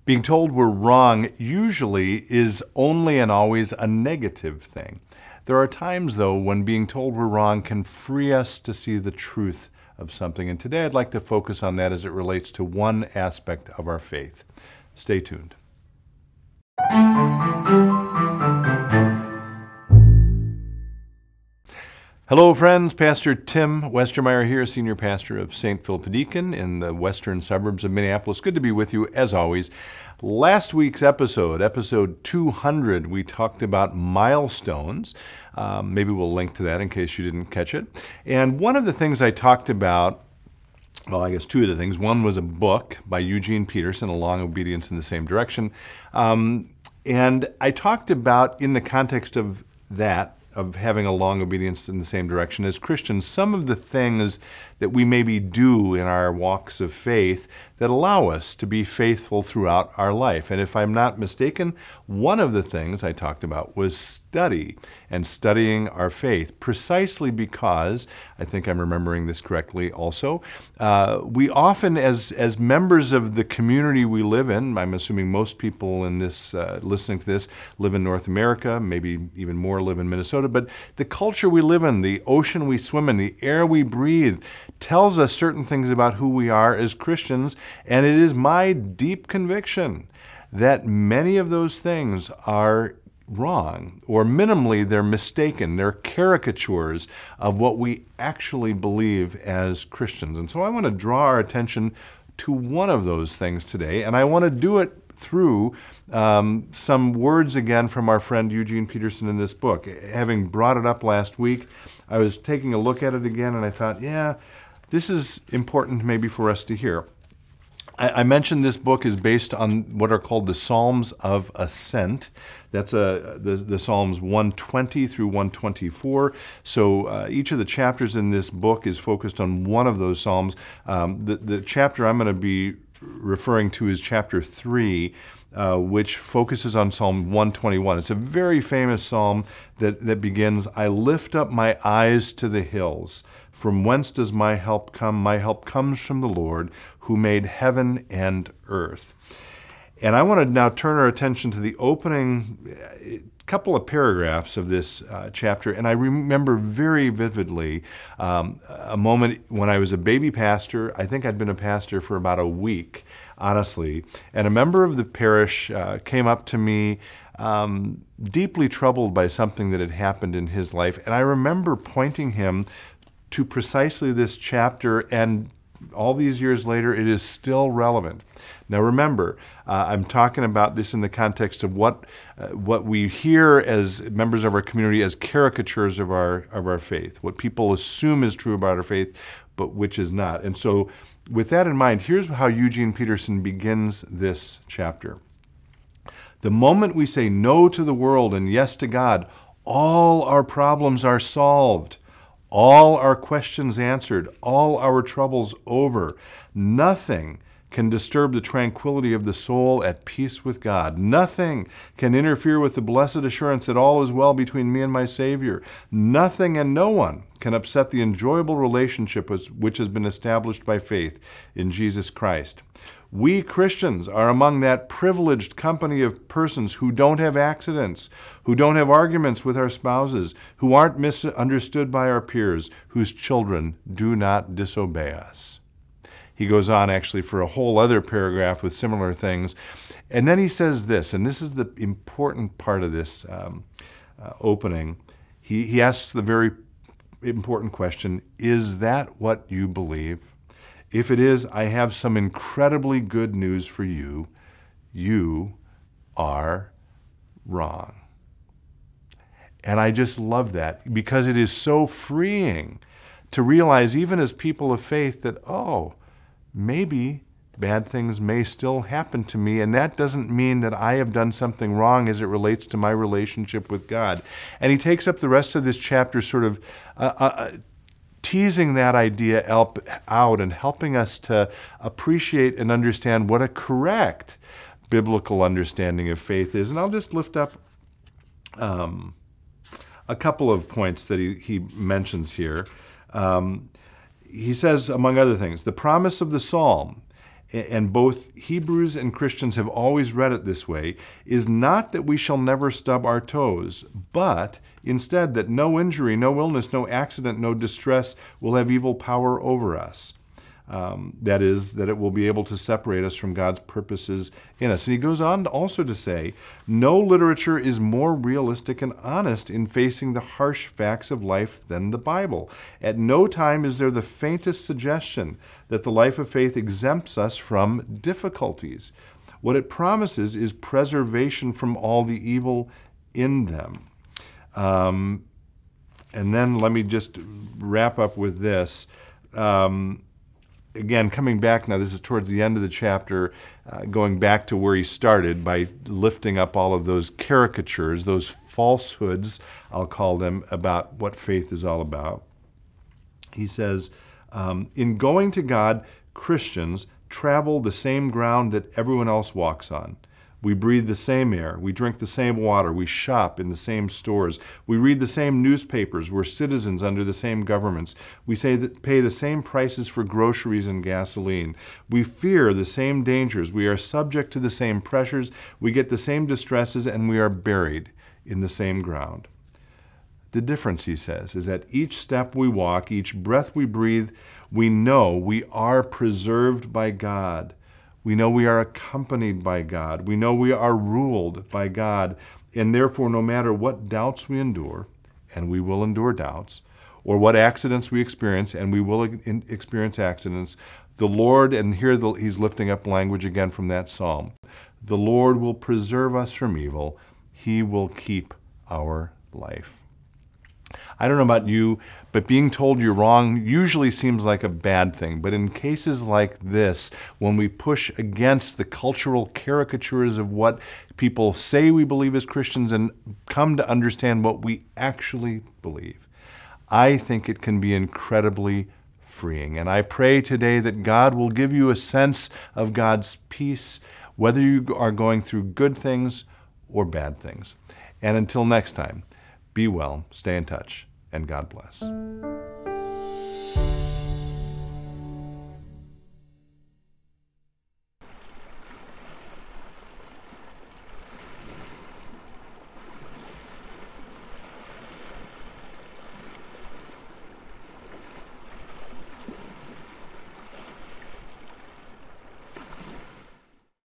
Being told we're wrong usually is only and always a negative thing. There are times, though, when being told we're wrong can free us to see the truth of something. And today I'd like to focus on that as it relates to one aspect of our faith. Stay tuned. Hello friends, Pastor Tim Westermeyer here, Senior Pastor of St. Philip Deacon in the western suburbs of Minneapolis. Good to be with you as always. Last week's episode, episode 200, we talked about milestones. Maybe we'll link to that in case you didn't catch it. And one of the things I talked about, well, I guess two of the things. One was a book by Eugene Peterson, A Long Obedience in the Same Direction. And I talked about, in the context of that, of having a long obedience in the same direction as Christians, some of the things that we maybe do in our walks of faith that allow us to be faithful throughout our life. And if I'm not mistaken, one of the things I talked about was study and studying our faith, precisely because, I think I'm remembering this correctly also, we often, as members of the community we live in, I'm assuming most people in this, listening to this, live in North America, maybe even more live in Minnesota, but the culture we live in, the ocean we swim in, the air we breathe, tells us certain things about who we are as Christians, and it is my deep conviction that many of those things are wrong, or minimally they're mistaken. They're caricatures of what we actually believe as Christians. And so I want to draw our attention to one of those things today, and I want to do it through some words again from our friend Eugene Peterson in this book. Having brought it up last week, I was taking a look at it again and I thought, yeah, this is important maybe for us to hear. I mentioned this book is based on what are called the Psalms of Ascent. That's the Psalms 120 through 124. So each of the chapters in this book is focused on one of those Psalms. The chapter I'm going to be referring to is chapter 3, which focuses on Psalm 121. It's a very famous psalm that begins, "I lift up my eyes to the hills. From whence does my help come? My help comes from the Lord, who made heaven and earth." And I want to now turn our attention to the opening couple of paragraphs of this chapter. And I remember very vividly a moment when I was a baby pastor. I think I'd been a pastor for about a week, honestly. And a member of the parish came up to me deeply troubled by something that had happened in his life. And I remember pointing him to precisely this chapter, and all these years later, it is still relevant. Now remember, I'm talking about this in the context of what we hear as members of our community as caricatures of our faith, what people assume is true about our faith, but which is not. And so with that in mind, here's how Eugene Peterson begins this chapter. "The moment we say no to the world and yes to God, all our problems are solved. All our questions answered, all our troubles over. Nothing can disturb the tranquility of the soul at peace with God. Nothing can interfere with the blessed assurance that all is well between me and my Savior. Nothing and no one can upset the enjoyable relationship which has been established by faith in Jesus Christ. We Christians are among that privileged company of persons who don't have accidents, who don't have arguments with our spouses, who aren't misunderstood by our peers, whose children do not disobey us." He goes on actually for a whole other paragraph with similar things. And then he says this, and this is the important part of this opening. He asks the very important question, is that what you believe? If it is, I have some incredibly good news for you. You are wrong. And I just love that because it is so freeing to realize, even as people of faith, that, oh, maybe bad things may still happen to me, and that doesn't mean that I have done something wrong as it relates to my relationship with God. And he takes up the rest of this chapter sort of teasing that idea out and helping us to appreciate and understand what a correct biblical understanding of faith is. And I'll just lift up a couple of points that he mentions here. He says, among other things, the promise of the psalm and both Hebrews and Christians have always read it this way, is not that we shall never stub our toes, but instead that no injury, no illness, no accident, no distress will have evil power over us. That is, that it will be able to separate us from God's purposes in us. And he goes on also to say, no literature is more realistic and honest in facing the harsh facts of life than the Bible. At no time is there the faintest suggestion that the life of faith exempts us from difficulties. What it promises is preservation from all the evil in them. And then let me just wrap up with this. Again, coming back now, this is towards the end of the chapter, going back to where he started by lifting up all of those caricatures, those falsehoods, I'll call them, about what faith is all about. He says, in going to God, Christians travel the same ground that everyone else walks on. We breathe the same air, we drink the same water, we shop in the same stores, we read the same newspapers, we're citizens under the same governments, we pay the same prices for groceries and gasoline, we fear the same dangers, we are subject to the same pressures, we get the same distresses, and we are buried in the same ground. The difference, he says, is that each step we walk, each breath we breathe, we know we are preserved by God. We know we are accompanied by God. We know we are ruled by God. And therefore, no matter what doubts we endure, and we will endure doubts, or what accidents we experience, and we will experience accidents, the Lord, and here he's lifting up language again from that psalm, the Lord will preserve us from evil. He will keep our life. I don't know about you, but being told you're wrong usually seems like a bad thing. But in cases like this, when we push against the cultural caricatures of what people say we believe as Christians and come to understand what we actually believe, I think it can be incredibly freeing. And I pray today that God will give you a sense of God's peace, whether you are going through good things or bad things. And until next time, be well, stay in touch, and God bless.